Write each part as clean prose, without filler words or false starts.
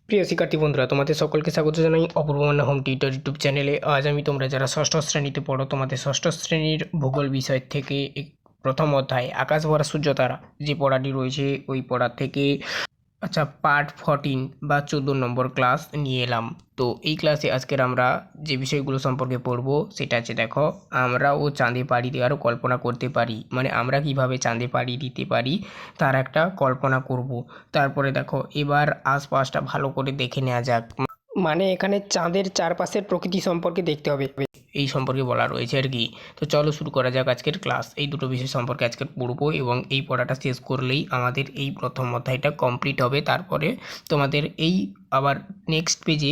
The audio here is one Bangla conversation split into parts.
প্রিয় শিক্ষার্থী বন্ধুরা, তোমাদের সকলকে স্বাগত জানাই অপূর্ব মান্না হোম টিউটর ইউটিউব চ্যানেলে। আজ আমি তোমরা যারা ষষ্ঠ শ্রেণীতে পড়ো, তোমাদের ষষ্ঠ শ্রেণীর ভূগোল বিষয় থেকে প্রথম অধ্যায় আকাশ ভরা সূর্য তারা যে পড়াটি রয়েছে ওই পড়া থেকে পার্ট 14 বা 14 নম্বর ক্লাস নিয়ে এলাম। তো এই ক্লাসে আজকের আমরা যে বিষয়গুলো সম্পর্কে পড়বো সেটা আছে, দেখো, আমরাও চাঁদে পাড়ি দেওয়ারও কল্পনা করতে পারি, মানে আমরা কিভাবে চাঁদে পাড়ি দিতে পারি তার একটা কল্পনা করব। তারপরে দেখো, এবার আশপাশটা ভালো করে দেখে নেওয়া যাক, মানে এখানে চাঁদের চারপাশের প্রকৃতি সম্পর্কে দেখতে হবে, এই সম্পর্কে বলা রয়েছে আর কি। তো চলো শুরু করা যাক আজকের ক্লাস। এই দুটো বিষয় সম্পর্কে আজকে পড়বো এবং এই পড়াটা শেষ করলেই আমাদের এই প্রথম অধ্যায়টা কমপ্লিট হবে। তারপরে তোমাদের এই আবার নেক্সট পেজে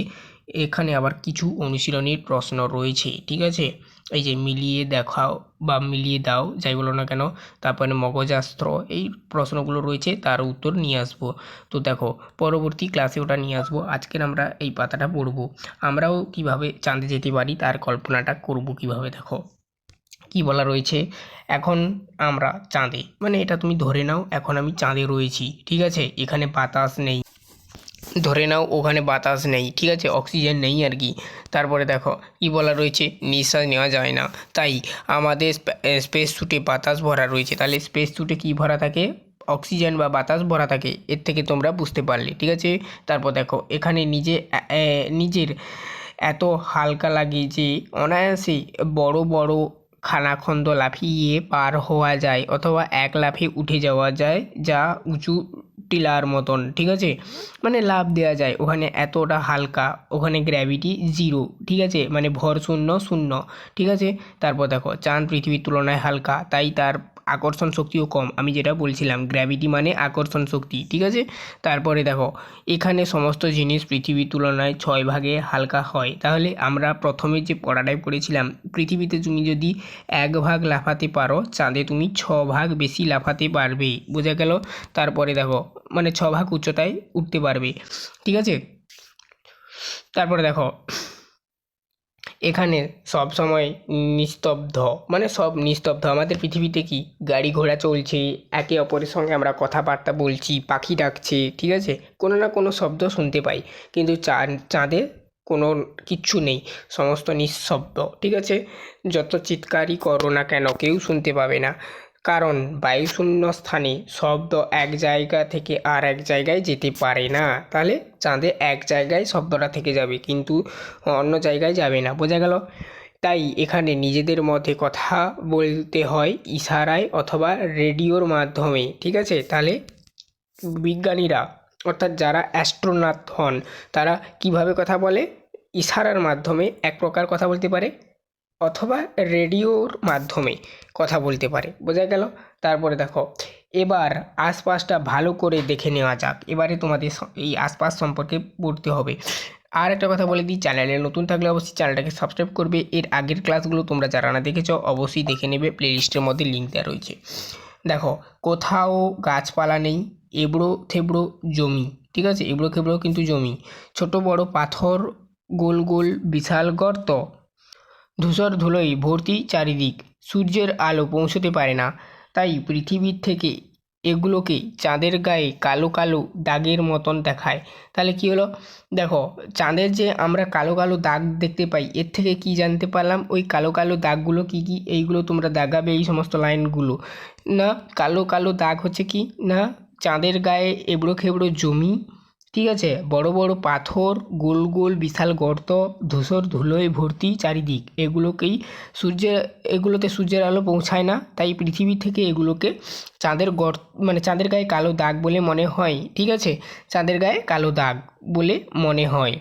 এখানে আবার কিছু অনুশীলনীর প্রশ্ন রয়েছে, ঠিক আছে। এই যে মিলিয়ে দেখাও বা মিলিয়ে দাও, যাই বলো না কেন, তারপরে মগজাস্ত্র, এই প্রশ্নগুলো রয়েছে, তার উত্তর নিয়ে আসবো। তো দেখো, পরবর্তী ক্লাসে ওটা নিয়ে আসবো। আজকের আমরা এই পাতাটা পড়বো, আমরাও কিভাবে চাঁদে যেতে পারি তার কল্পনাটা করব কিভাবে। দেখো কি বলা রয়েছে, এখন আমরা চাঁদে, মানে এটা তুমি ধরে নাও এখন আমি চাঁদে রয়েছি, ঠিক আছে। এখানে বাতাস নেই, ধরে নাও ওখানে বাতাস নেই, ঠিক আছে, অক্সিজেন নেই আর কি। তারপরে দেখো কি বলা রয়েছে, নিঃশ্বাস নেওয়া যায় না, তাই আমাদের স্পেস স্যুটে বাতাস ভরা রয়েছে। তাহলে স্পেস স্যুটে কী ভরা থাকে? অক্সিজেন বা বাতাস ভরা থাকে। এর থেকে তোমরা বুঝতে পারলে, ঠিক আছে। তারপর দেখো, এখানে নিজের এত হালকা লাগে যে অনায়াসে বড় বড় খানাখন্দ লাফিয়ে পার হওয়া যায়, অথবা এক লাফে উঠে যাওয়া যায়, যা উঁচু টিলার মতন, ঠিক আছে, মানে লাফ দেওয়া যায়। ওখানে এতটা হালকা, ওখানে গ্র্যাভিটি জিরো, ঠিক আছে, মানে ভর শূন্য শূন্য, ঠিক আছে। তারপর দেখো, চাঁদ পৃথিবীর তুলনায় হালকা, তাই তার আকর্ষণ শক্তিও কম। আমি যেটা বলছিলাম, গ্র্যাভিটি মানে আকর্ষণ শক্তি, ঠিক আছে। তারপরে দেখো, এখানে সমস্ত জিনিস পৃথিবীর তুলনায় 6 ভাগে হালকা হয়। তাহলে আমরা প্রথমে যে পড়াটাই পড়েছিলাম, পৃথিবীতে তুমি যদি 1 ভাগ লাফাতে পারো, চাঁদে তুমি 6 ভাগ বেশি লাফাতে পারবে, বোঝা গেল। তারপরে দেখো, মানে 6 ভাগ উচ্চতায় উঠতে পারবে, ঠিক আছে। তারপরে দেখো, এখানে সব সময় নিস্তব্ধ, মানে সব নিস্তব্ধ। আমাদের পৃথিবীতে কি গাড়ি ঘোড়া চলছে, একে অপরের সঙ্গে আমরা কথাবার্তা বলছি, পাখি ডাকছে, ঠিক আছে, কোনো না কোনো শব্দ শুনতে পাই। কিন্তু চাঁদে কোনো কিচ্ছু নেই, সমস্ত নিঃশব্দ, ঠিক আছে। যত চিৎকারই করো না কেন কেউ শুনতে পাবে না, কারণ বায়ুশূন্য স্থানে শব্দ এক জায়গা থেকে আর এক জায়গায় যেতে পারে না। তাহলে চাঁদে এক জায়গায় শব্দটা থেকে যাবে, কিন্তু অন্য জায়গায় যাবে না, বোঝা গেল। তাই এখানে নিজেদের মধ্যে কথা বলতে হয় ইশারায় অথবা রেডিওর মাধ্যমে, ঠিক আছে। তাহলে বিজ্ঞানীরা, অর্থাৎ যারা অ্যাস্ট্রোনট হন, তারা কিভাবে কথা বলে? ইশারার মাধ্যমে এক প্রকার কথা বলতে পারে, অথবা রেডিওর মাধ্যমে কথা বলতে পারে, বোঝা গেল। তারপরে দেখো, এবার আশপাশটা ভালো করে দেখে নেওয়া যাক। এবারে তোমাদের এই আশপাশ সম্পর্কে পড়তে হবে। আর একটা কথা বলে দিই, চ্যানেলে নতুন থাকলে অবশ্যই চ্যানেলটাকে সাবস্ক্রাইব করবে। এর আগের ক্লাসগুলো তোমরা যারা না দেখেছো অবশ্যই দেখে নেবে, প্লেলিস্টের মধ্যে লিঙ্ক দেওয়া রয়েছে। দেখো, কোথাও গাছপালা নেই, এবড়ো থেবড়ো জমি, ঠিক আছে, এবড়ো খেবড়ো কিন্তু জমি, ছোট বড় পাথর, গোল গোল বিশাল গর্ত, ধূসর ধুলোয় ভর্তি চারিদিক, সূর্যের আলো পৌঁছতে পারে না, তাই পৃথিবীর থেকে এগুলোকে চাঁদের গায়ে কালো কালো দাগের মতন দেখায়। তাহলে কী হলো? দেখো, চাঁদের যে আমরা কালো কালো দাগ দেখতে পাই, এর থেকে কি জানতে পারলাম? ওই কালো কালো দাগগুলো কি কি, এইগুলো তোমরা দাগাবে, এই সমস্ত লাইনগুলো। না, কালো কালো দাগ হচ্ছে কি না, চাঁদের গায়ে এবড়ো খেবড়ো জমি, ঠিক আছে, বড় বড় পাথর, গোল গোল বিশাল গর্ত, ধূসর ধুলোয় ভর্তি চারিদিক, এগুলোতে সূর্যের আলো পৌঁছায় না, তাই পৃথিবী থেকে এগুলোকে চাঁদের মানে চাঁদের গায়ে কালো দাগ বলে মনে হয়, ঠিক আছে, চাঁদের গায়ে কালো দাগ বলে মনে হয়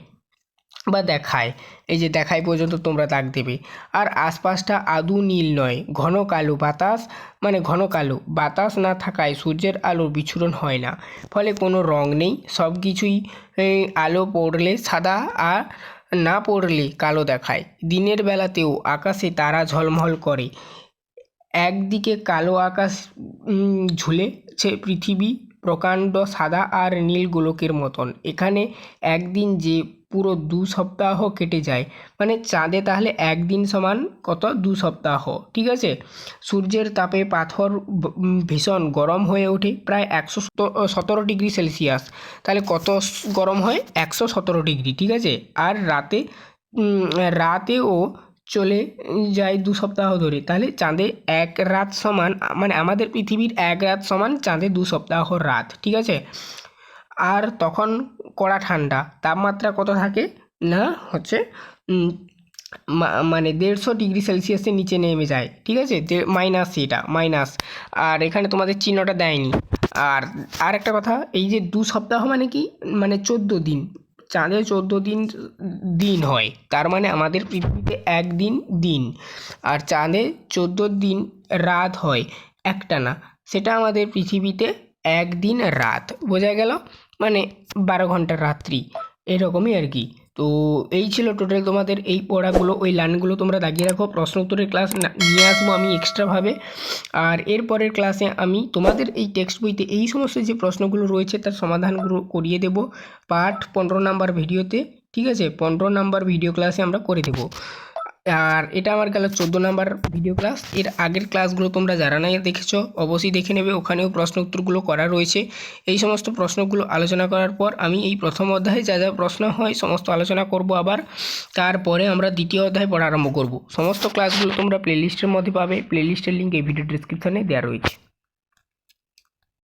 বা দেখায়। এই যে দেখায় পর্যন্ত তোমরা দাগ দেবে। আর আশপাশটা আদৌ নীল নয়, ঘন কালো বাতাস, মানে ঘন কালো বাতাস না থাকায় সূর্যের আলোর বিচ্ছুরণ হয় না, ফলে কোনো রং নেই, সব কিছুই আলো পড়লে সাদা আর না পড়লে কালো দেখায়। দিনের বেলাতেও আকাশে তারা ঝলমল করে, একদিকে কালো আকাশ ঝুলেছে পৃথিবী, প্রকাণ্ড সাদা আর নীল গোলকের মতন। এখানে একদিন যে পুরো 2 সপ্তাহ কেটে যায়, মানে চাঁদে তাহলে একদিন সমান কত 2 সপ্তাহ, ঠিক আছে। সূর্যের তাপে পাথর ভীষণ গরম হয়ে ওঠে প্রায় 117 ডিগ্রি সেলসিয়াস। তাহলে কত গরম হয়? 117 ডিগ্রি, ঠিক আছে। আর রাতেও চলে যায় 2 সপ্তাহ ধরে। তাহলে চাঁদে এক রাত সমান, মানে আমাদের পৃথিবীর এক রাত সমান চাঁদে 2 সপ্তাহ রাত, ঠিক আছে। আর তখন কড়া ঠান্ডা, তাপমাত্রা কত থাকে না হচ্ছে মানে 150 ডিগ্রি সেলসিয়াসের নিচে নেমে যায়, ঠিক আছে। মাইনাস, এটা মাইনাস। আর এখানে তোমাদের চিহ্নটা দেয়নি। আর একটা কথা, এই যে 2 সপ্তাহ মানে কি, মানে 14 দিন। চাঁদে 14 দিন দিন হয়, তার মানে আমাদের পৃথিবীতে একদিন দিন। আর চাঁদে 14 দিন রাত হয় একটানা, সেটা আমাদের পৃথিবীতে একদিন রাত। বোঝা গেল? মানে 12 ঘন্টার রাত্রি, এরকমই আর কি। তো এই ছিল টোটাল তোমাদের এই পড়াগুলো, ওই লাইনগুলো তোমরা দাগিয়ে রাখো। প্রশ্ন উত্তরের ক্লাস নিয়ে আসবো আমি এক্সট্রাভাবে। আর এরপরের ক্লাসে আমি তোমাদের এই টেক্সট বইতে এই সমস্ত যে প্রশ্নগুলো রয়েছে তার সমাধানগুলো করিয়ে দেবো পার্ট 15 নাম্বার ভিডিওতে, ঠিক আছে। 15 নাম্বার ভিডিও ক্লাসে আমরা করে দেবো। আর এটা আমার গেল 14 নাম্বার ভিডিও ক্লাস। এর আগের ক্লাসগুলো তোমরা যারা নাই দেখেছো অবশ্যই দেখে নেবে, ওখানেও প্রশ্ন উত্তরগুলো করা রয়েছে। এই সমস্ত প্রশ্নগুলো আলোচনা করার পর আমি এই প্রথম অধ্যায়ে যা যা প্রশ্ন হয় সমস্ত আলোচনা করব আবার। তারপরে আমরা দ্বিতীয় অধ্যায় পড়া আরম্ভ করব। সমস্ত ক্লাসগুলো তোমরা প্লেলিস্টের মধ্যে পাবে, প্লেলিস্টের লিঙ্ক এই ভিডিও ডিসক্রিপশানে দেওয়া রয়েছে।